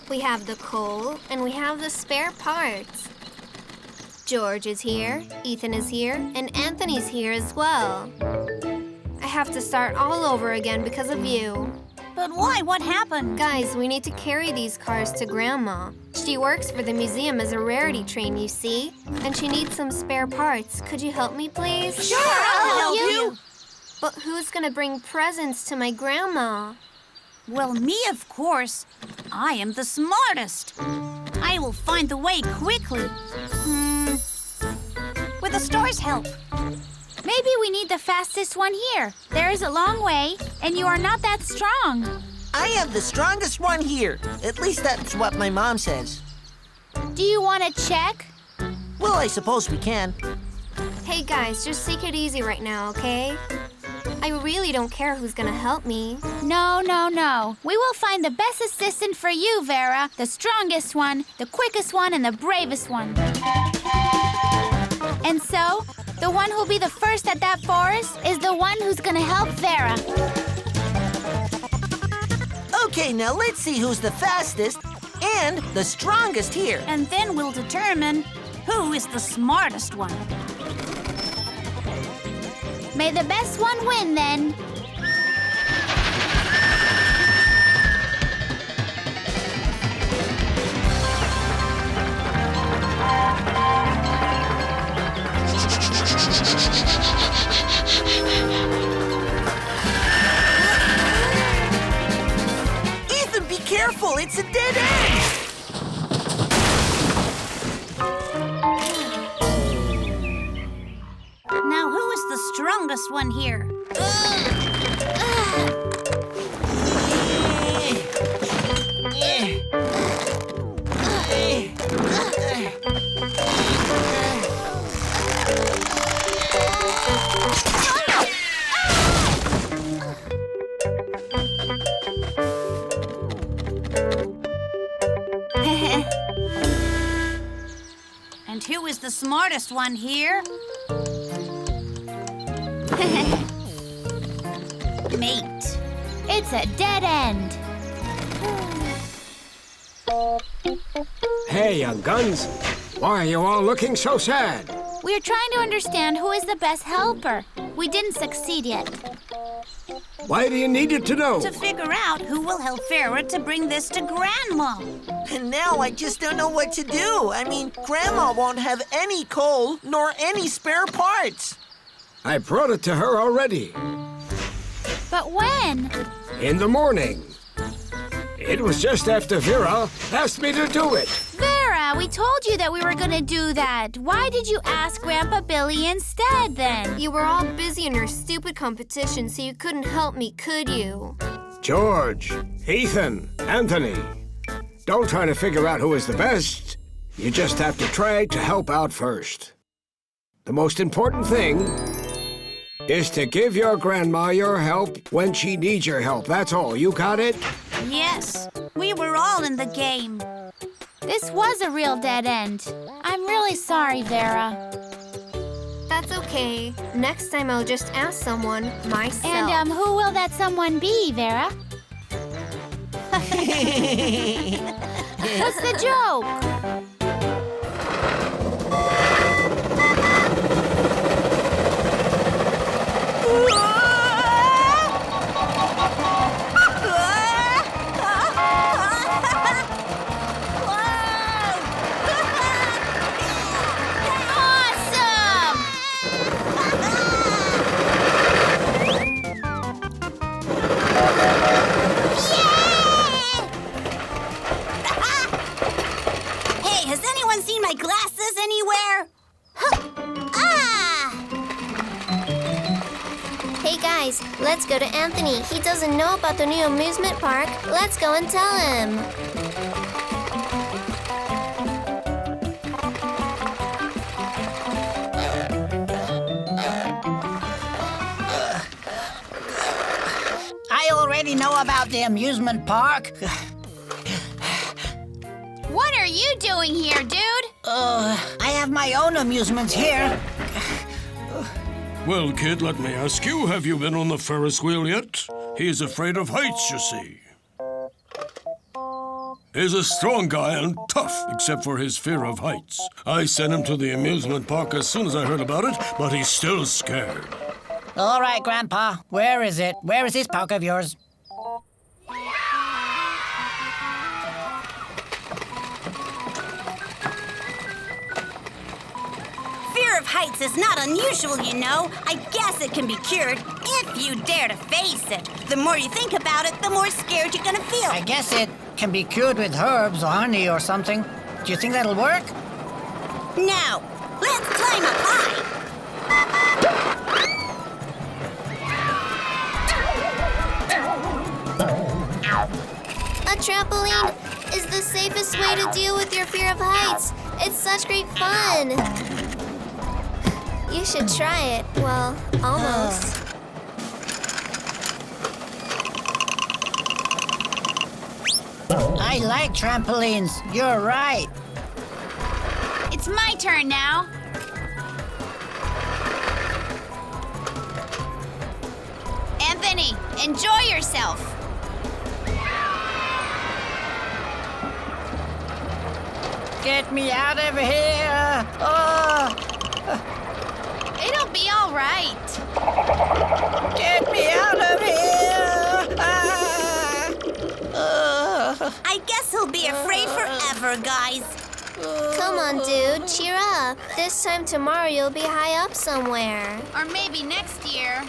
We have the coal, and we have the spare parts. George is here, Ethan is here, and Anthony's here as well. I have to start all over again because of you. But why? What happened? Guys, we need to carry these cars to Grandma. She works for the museum as a rarity train, you see? And she needs some spare parts. Could you help me, please? Sure, I'll help you. But who's gonna bring presents to my grandma? Well, me, of course. I am the smartest. I will find the way quickly. With the store's help. Maybe we need the fastest one here. There is a long way, and you are not that strong. I have the strongest one here. At least that's what my mom says. Do you want to check? Well, I suppose we can. Hey guys, just take it easy right now, okay? I really don't care who's gonna help me. No, no, no. We will find the best assistant for you, Vera. The strongest one, the quickest one, and the bravest one. And so, the one who'll be the first at that forest is the one who's gonna help Vera. Okay, now let's see who's the fastest and the strongest here. And then we'll determine who is the smartest one. May the best one win, then. Ethan, be careful! It's a dead end! Now, who is the strongest one here? And who is the smartest one here? Mate. It's a dead end. Hey, young guns. Why are you all looking so sad? We're trying to understand who is the best helper. We didn't succeed yet. Why do you need it to know? To figure out who will help Vera to bring this to Grandma. And now I just don't know what to do. I mean, Grandma won't have any coal nor any spare parts. I brought it to her already. But when? In the morning. It was just after Vera asked me to do it. Vera, we told you that we were gonna do that. Why did you ask Grandpa Billy instead, then? You were all busy in your stupid competition, so you couldn't help me, could you? George, Ethan, Anthony. Don't try to figure out who is the best. You just have to try to help out first. The most important thing is to give your grandma your help when she needs your help. That's all. You got it? Yes, we were all in the game. This was a real dead end. I'm really sorry, Vera. That's okay. Next time I'll just ask someone myself. And who will that someone be, Vera? What's the joke? Hey, has anyone seen my glasses anywhere? Hey guys, let's go to Anthony. He doesn't know about the new amusement park. Let's go and tell him. I already know about the amusement park. What are you doing here, dude? I have my own amusements here. Well, kid, let me ask you, have you been on the Ferris wheel yet? He's afraid of heights, you see. is a strong guy and tough, except for his fear of heights. I sent him to the amusement park as soon as I heard about it, but he's still scared. All right, Grandpa. Where is it? Where is this park of yours? Fear of heights is not unusual, you know. I guess it can be cured if you dare to face it. The more you think about it, the more scared you're gonna feel. I guess it can be cured with herbs or honey or something. Do you think that'll work? Now, let's climb up high. A trampoline is the safest way to deal with your fear of heights. It's such great fun. You should try it. Well, almost. I like trampolines. You're right. It's my turn now. Anthony, enjoy yourself. Get me out of here. Oh, It'll be all right. get me out of here. I guess he'll be afraid forever, guys. Come on, dude. Cheer up. This time tomorrow you'll be high up somewhere. Or maybe next year.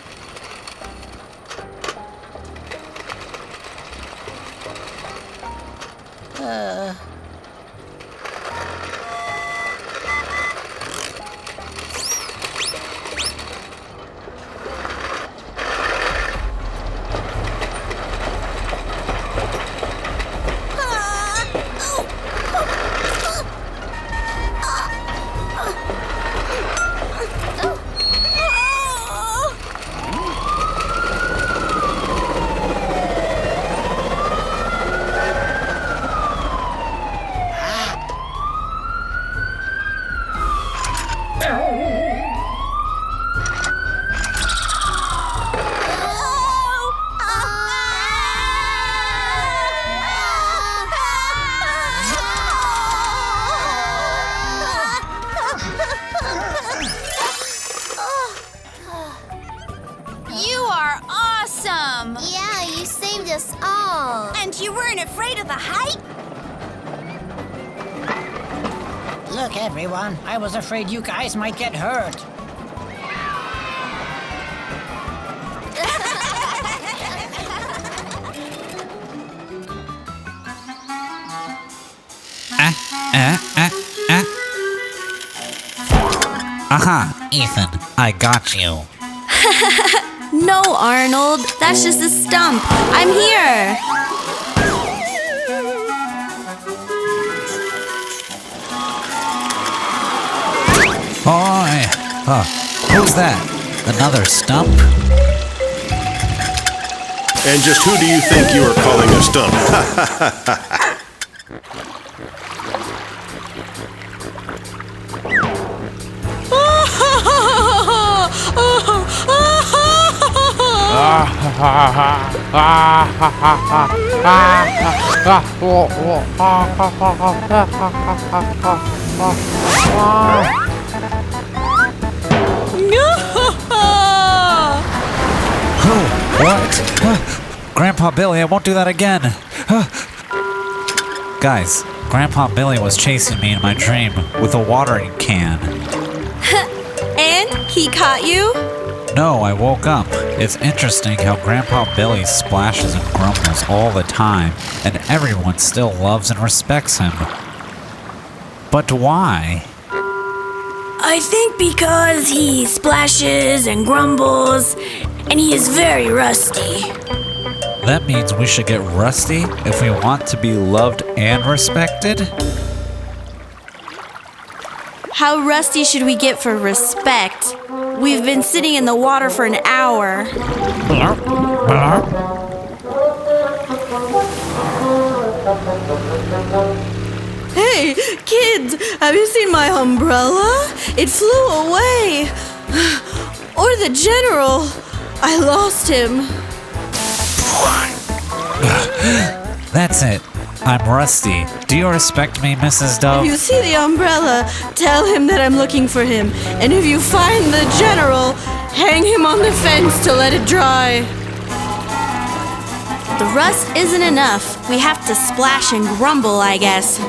You are awesome! Yeah, you saved us all. And you weren't afraid of the height? Look, everyone. I was afraid you guys might get hurt. Aha, Ethan, I got you. No, Arnold. That's just a stump. I'm here. Oi! Oh, who's that? Another stump? And just who do you think you are calling a stump? What? Grandpa Billy, I won't do that again. Guys, Grandpa Billy was chasing me in my dream with a watering can. And he caught you? No, I woke up. It's interesting how Grandpa Billy splashes and grumbles all the time, and everyone still loves and respects him. But why? I think because he splashes and grumbles, and he is very rusty. That means we should get rusty if we want to be loved and respected? How rusty should we get for respect? We've been sitting in the water for an hour. Hey, kids, have you seen my umbrella? It flew away. Or the general. I lost him. That's it. I'm Rusty. Do you respect me, Mrs. Dove? If you see the umbrella, tell him that I'm looking for him. And if you find the general, hang him on the fence to let it dry. The rust isn't enough. We have to splash and grumble, I guess.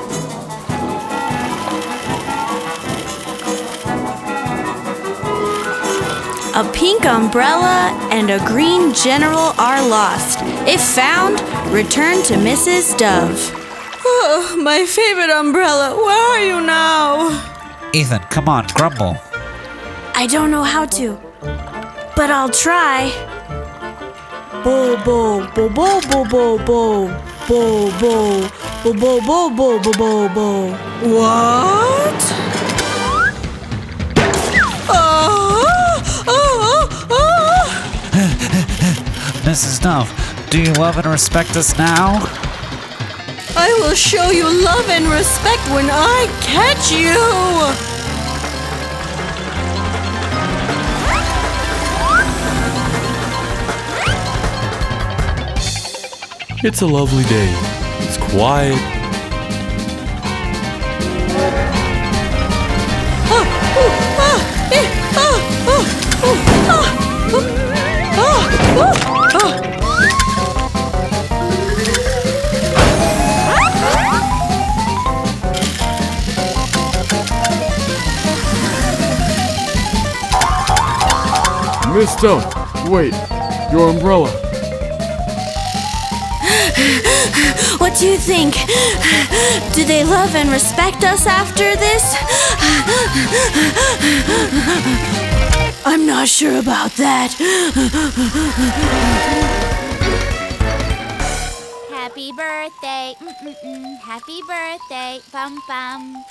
A pink umbrella and a green general are lost. If found, return to Mrs. Dove. Oh, my favorite umbrella. Where are you now? Ethan, come on, grumble. I don't know how to, but I'll try. Bo bo bo bo bo bo bo bo bo bo bo bo bo bo bo bo. What? Mrs. Dove, do you love and respect us now? I will show you love and respect when I catch you! It's a lovely day. It's quiet. Miss Dove, wait, your umbrella. What do you think? Do they love and respect us after this? I'm not sure about that. Happy birthday, happy birthday, bum bum.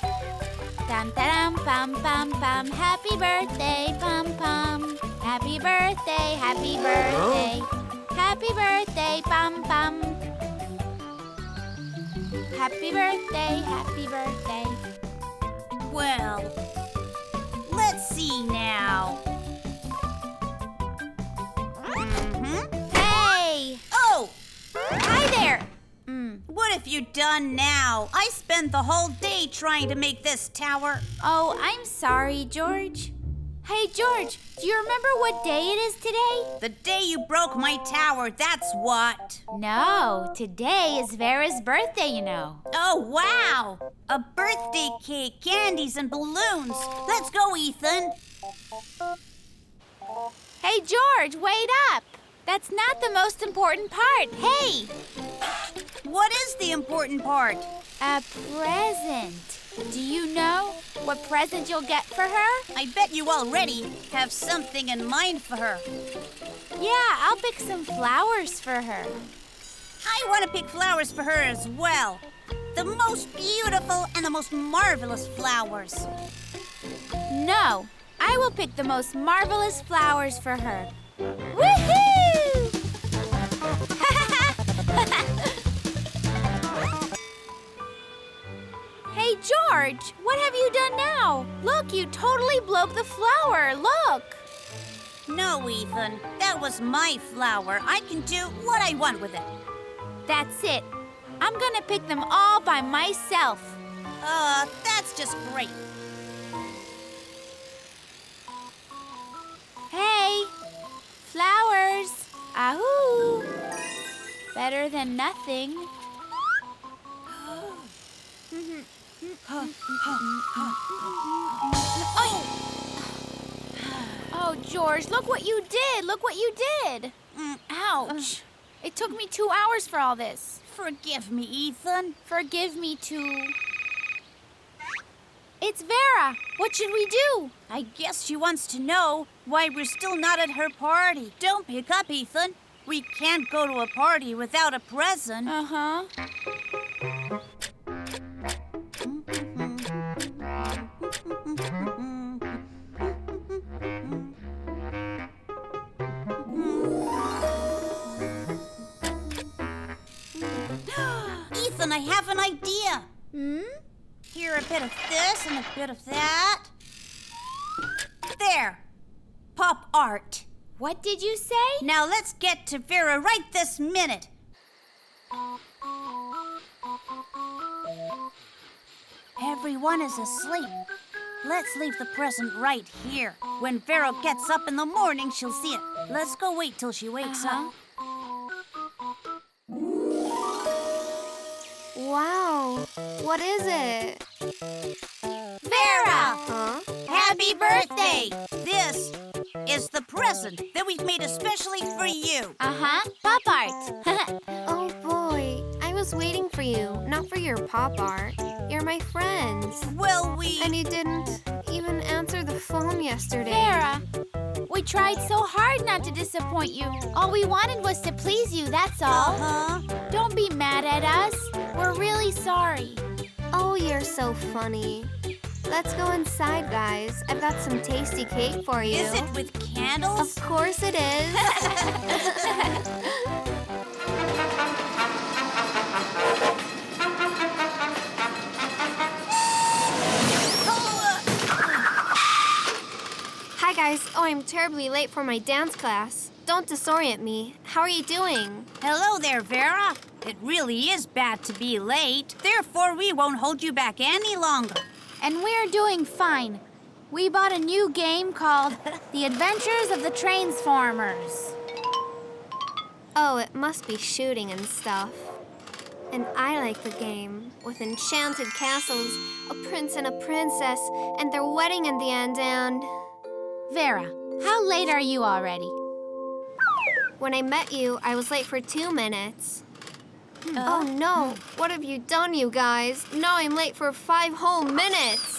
Dum dum bum bum bum. Happy birthday, bum bum. Happy birthday, happy birthday. Happy birthday, bum bum. Happy birthday, happy birthday. Well, let's see now. Hey! Oh! Hi there! What have you done now? I spent the whole day trying to make this tower. Oh, I'm sorry, George. Hey, George, do you remember what day it is today? The day you broke my tower, that's what. No, today is Vera's birthday, you know. Oh, wow! A birthday cake, candies, and balloons. Let's go, Ethan. Hey, George, wait up! That's not the most important part. Hey! What is the important part? A present. Do you know what present you'll get for her? I bet you already have something in mind for her. Yeah, I'll pick some flowers for her. I want to pick flowers for her as well. The most beautiful and the most marvelous flowers. No, I will pick the most marvelous flowers for her. Woohoo! Hey, George, what have you done now? Look, you totally broke the flower. Look. No, Ethan, that was my flower. I can do what I want with it. That's it. I'm gonna pick them all by myself. That's just great. Hey, flowers. Ahoo. Better than nothing. Oh, George, look what you did. Look what you did. Ouch. It took me 2 hours for all this. Forgive me, Ethan. Forgive me, too. It's Vera. What should we do? I guess she wants to know why we're still not at her party. Don't pick up, Ethan. We can't go to a party without a present. Uh-huh. Ethan, I have an idea. Here, a bit of this and a bit of that. There. Pop art. What did you say? Now let's get to Vera right this minute. Everyone is asleep. Let's leave the present right here. When Vera gets up in the morning, she'll see it. Let's go wait till she wakes up. Wow, what is it? Vera! Huh? Happy birthday! This is the present that we've made especially for you. Pop art. Oh boy, I was waiting for you, not for your pop art. You're my friends. Well, And you didn't even answer the phone yesterday. Vera, we tried so hard not to disappoint you. All we wanted was to please you, that's all. Don't be mad at us. We're really sorry. Oh, you're so funny. Let's go inside, guys. I've got some tasty cake for you. Is it with candles? Of course it is. Hi, guys. Oh, I'm terribly late for my dance class. Don't disorient me. How are you doing? Hello there, Vera. It really is bad to be late. Therefore, we won't hold you back any longer. And we're doing fine. We bought a new game called The Adventures of the Transformers. Oh, it must be shooting and stuff. And I like the game, with enchanted castles, a prince and a princess, and their wedding in the end, and... Vera, how late are you already? When I met you, I was late for 2 minutes. Oh no, what have you done, you guys? Now I'm late for 5 whole minutes.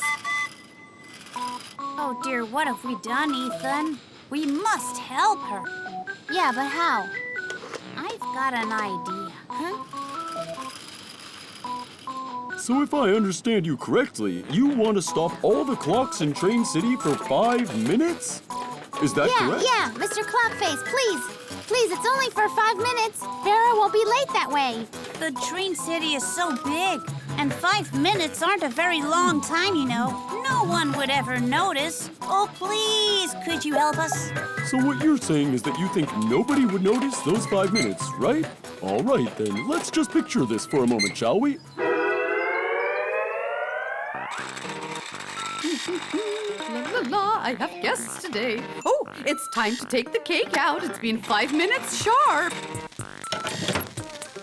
Oh dear, what have we done, Ethan? We must help her. Yeah, but how? I've got an idea. So if I understand you correctly, you want to stop all the clocks in Train City for 5 minutes? Is that correct? Yeah, Mr. Clockface, please. Please, it's only for 5 minutes. Vera won't be late that way. The Train City is so big, and 5 minutes aren't a very long time, you know. No one would ever notice. Oh, please, could you help us? So what you're saying is that you think nobody would notice those 5 minutes, right? All right, then, let's just picture this for a moment, shall we? La la la, I have guests today. Oh, it's time to take the cake out. It's been 5 minutes sharp.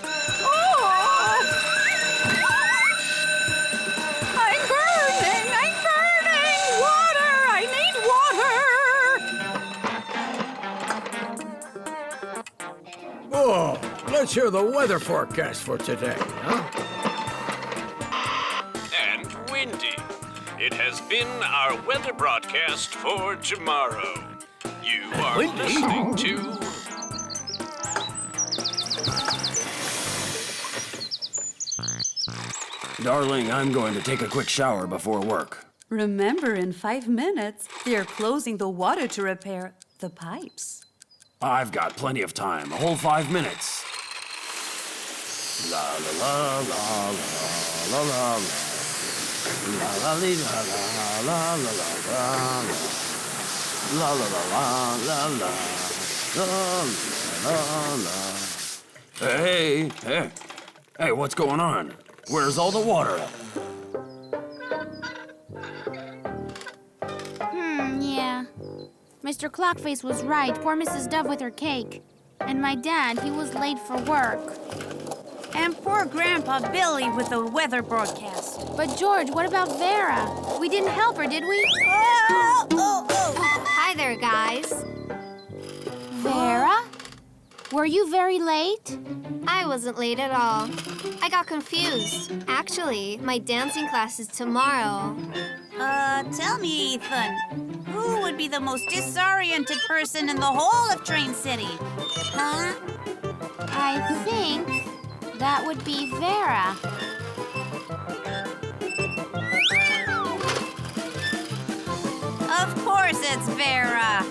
Oh! I'm burning! I'm burning! Water! I need water! Oh, let's hear the weather forecast for today, huh? And windy. It has been our weather broadcast for tomorrow. You are listening to... Darling, I'm going to take a quick shower before work. Remember, in 5 minutes, they're closing the water to repair the pipes. I've got plenty of time, a whole 5 minutes. La la la la la la la la. La la la la la la la la la la la. Hey, what's going on? Where's all the water? Yeah. Mr. Clockface was right. Poor Mrs. Dove with her cake. And my dad, he was late for work. And poor Grandpa Billy with the weather broadcast. But George, what about Vera? We didn't help her, did we? Hi there, guys. Vera? Were you very late? I wasn't late at all. I got confused. Actually, my dancing class is tomorrow. Tell me, Ethan, who would be the most disoriented person in the whole of Train City? Huh? I think that would be Vera. Of course it's Vera.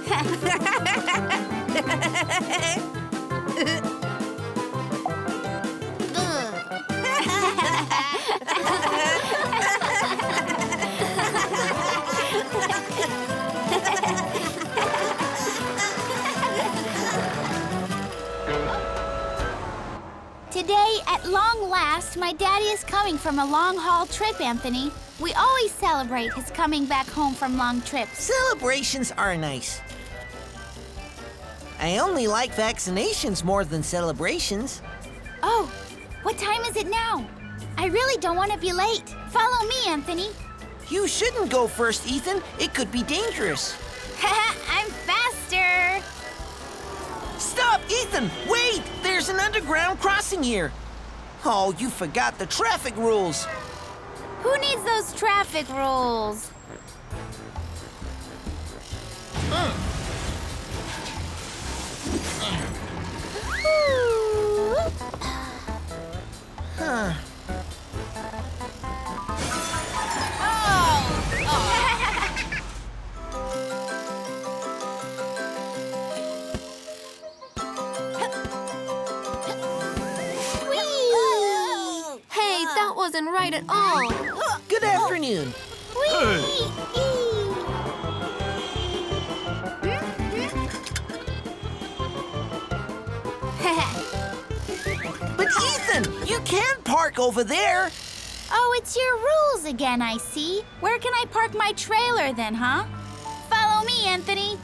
Today, at long last, my daddy is coming from a long-haul trip, Anthony. We always celebrate his coming back home from long trips. Celebrations are nice. I only like vaccinations more than celebrations. Oh, what time is it now? I really don't want to be late. Follow me, Anthony. You shouldn't go first, Ethan. It could be dangerous. I'm faster. Stop, Ethan! Wait! There's an underground crossing here. Oh, you forgot the traffic rules. Who needs those traffic rules? Huh. Hey, that wasn't right at all. Good afternoon. But Ethan, you can't park over there. Oh, it's your rules again, I see. Where can I park my trailer then, huh? Follow me, Anthony.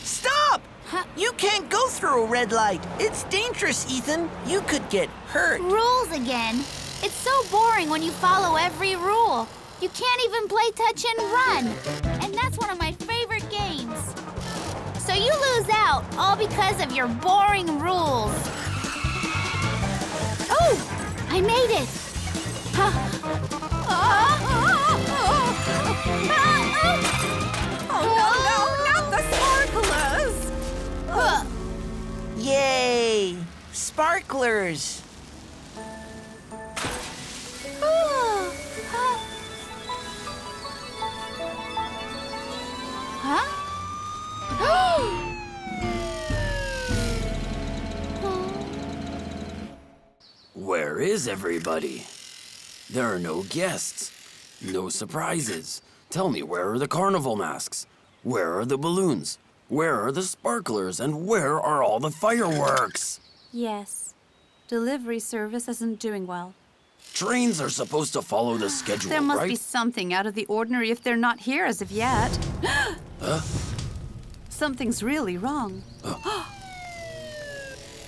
Stop! You can't go through a red light. It's dangerous, Ethan. You could get hurt. Rules again. It's so boring when you follow every rule. You can't even play touch and run. And that's one of my favorite games. So you lose out, all because of your boring rules. Oh, I made it. Oh, no, not the sparklers! Yay! Sparklers. Huh? Where is everybody? There are no guests, no surprises. Tell me, where are the carnival masks? Where are the balloons? Where are the sparklers? And where are all the fireworks? Yes. Delivery service isn't doing well. Trains are supposed to follow the schedule, There must right? be something out of the ordinary if they're not here as of yet. Huh? Something's really wrong.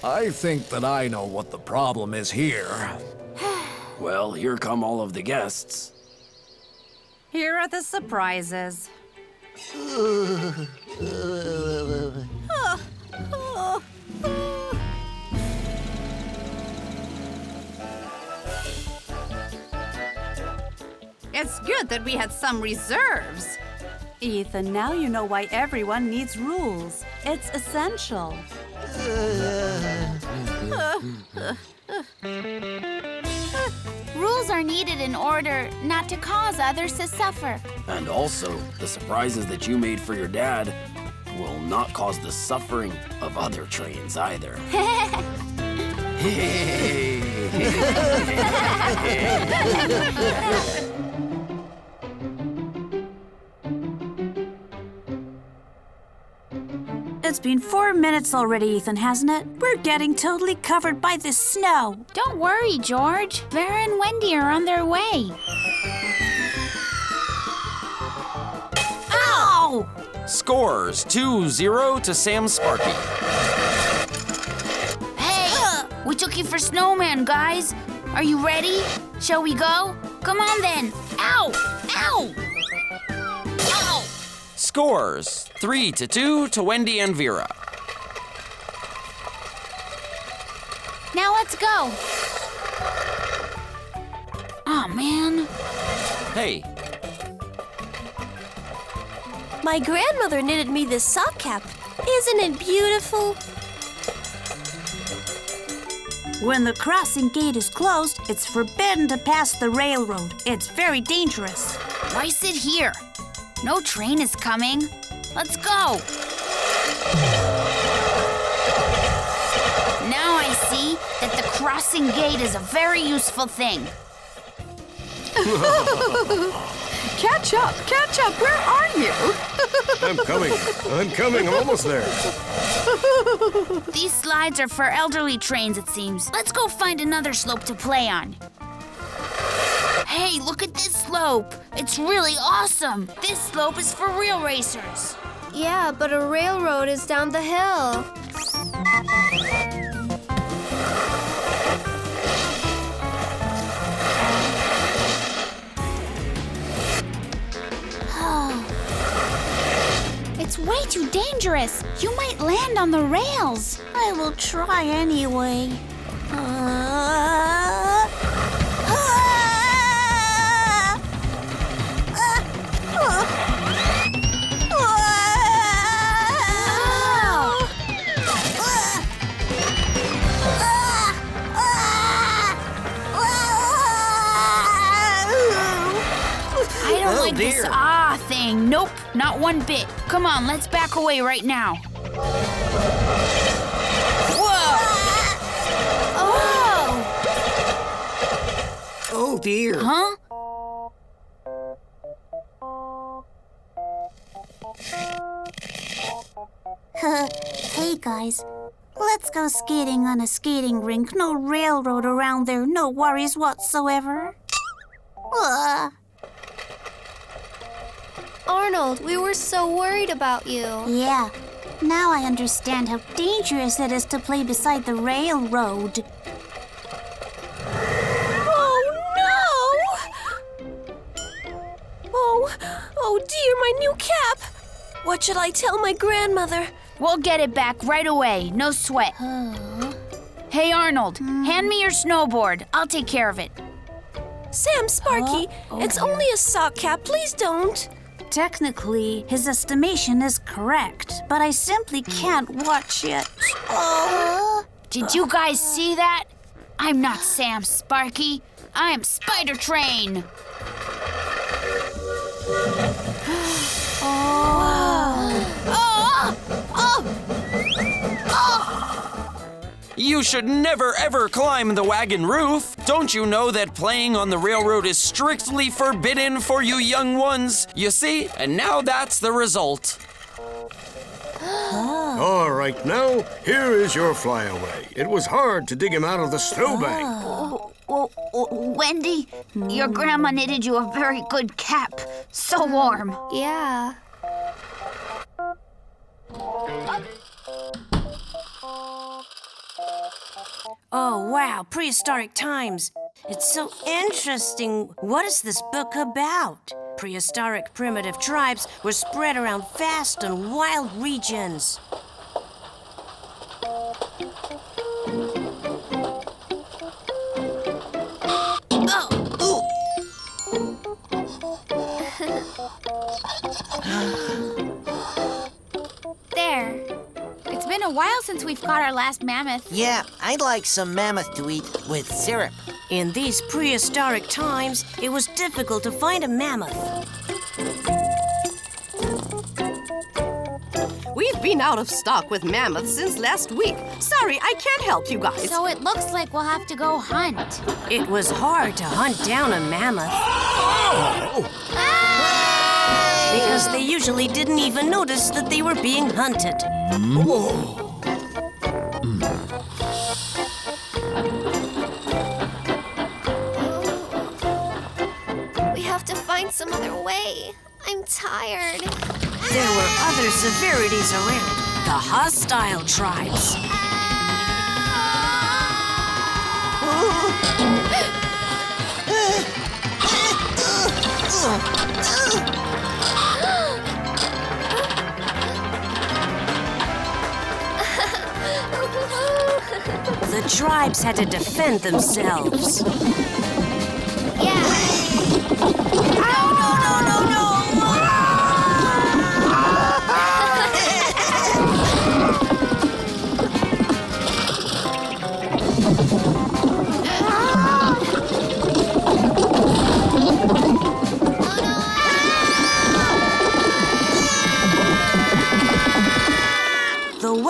I think that I know what the problem is here. Well, here come all of the guests. Here are the surprises. It's good that we had some reserves. Ethan, now you know why everyone needs rules. It's essential. Rules are needed in order not to cause others to suffer. And also, the surprises that you made for your dad will not cause the suffering of other trains either. It's been 4 minutes already, Ethan, hasn't it? We're getting totally covered by this snow. Don't worry, George. Vera and Wendy are on their way. Ow! Scores 2-0 to Sam Sparky. Hey, we took you for snowman, guys. Are you ready? Shall we go? Come on then. Ow! Ow! Ow! Scores 3-2 to Wendy and Vera. Now let's go. Oh, man. Hey, My grandmother knitted me this sock cap. Isn't it beautiful? When the crossing gate is closed, it's forbidden to pass the railroad. It's very dangerous. Why sit here? No train is coming. Let's go! Now I see that the crossing gate is a very useful thing. Catch up! Where are you? I'm coming, I'm almost there. These slides are for elderly trains, it seems. Let's go find another slope to play on. Hey, look at this slope. It's really awesome. This slope is for real racers. Yeah, but a railroad is down the hill. It's way too dangerous. You might land on the rails. I will try anyway. I don't like this thing. Nope, not one bit. Come on, let's back away right now. Whoa! Oh, dear. Huh? Hey, guys. Let's go skating on a skating rink. No railroad around there. No worries whatsoever. Arnold, we were so worried about you. Yeah. Now I understand how dangerous it is to play beside the railroad. Oh dear, my new cap! What should I tell my grandmother? We'll get it back right away. No sweat. Hey, Arnold, hand me your snowboard. I'll take care of it. Sam, Sparky, it's only a sock cap. Please don't. Technically, his estimation is correct, but I simply can't watch it. Did you guys see that? I'm not Sam Sparky. I'm Spider Train. You should never ever climb the wagon roof. Don't you know that playing on the railroad is strictly forbidden for you young ones? You see? And now that's the result. All right, now, here is your flyaway. It was hard to dig him out of the snowbank. Wendy, your grandma knitted you a very good cap. So warm. Yeah. Oh, wow, prehistoric times. It's so interesting. What is this book about? Prehistoric primitive tribes were spread around vast and wild regions. There. It's been a while since we've caught our last mammoth. Yeah, I'd like some mammoth to eat with syrup. In these prehistoric times, it was difficult to find a mammoth. We've been out of stock with mammoths since last week. Sorry, I can't help you guys. So it looks like we'll have to go hunt. It was hard to hunt down a mammoth. Because they usually didn't even notice that they were being hunted. We have to find some other way. I'm tired. There were other severities around. The hostile tribes. The tribes had to defend themselves.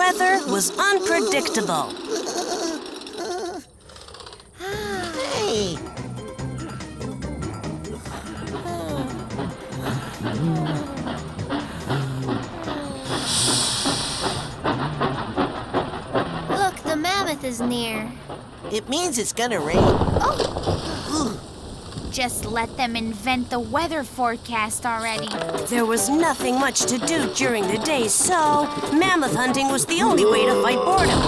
weather was unpredictable. Hey! Look, the mammoth is near. It means it's gonna rain. Oh! Just let them invent the weather forecast already. There was nothing much to do during the day, so mammoth hunting was the only way to fight boredom.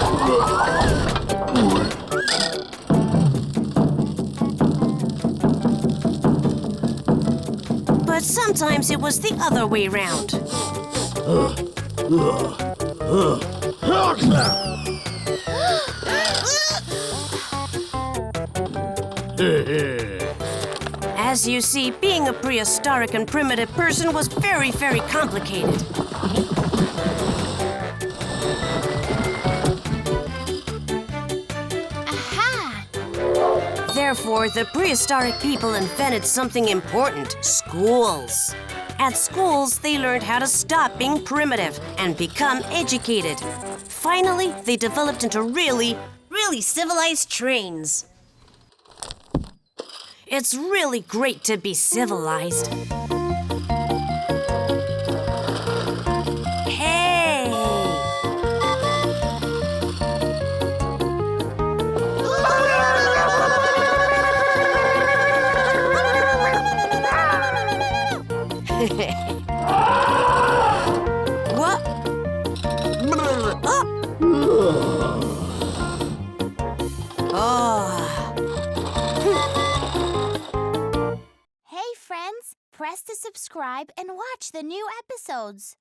But sometimes it was the other way round. As you see, being a prehistoric and primitive person was very, very complicated. Aha! Therefore, the prehistoric people invented something important: schools. At schools, they learned how to stop being primitive and become educated. Finally, they developed into really civilized trains. It's really great to be civilized. Hey! What? Oh. Hey friends, press to subscribe and watch the new episodes.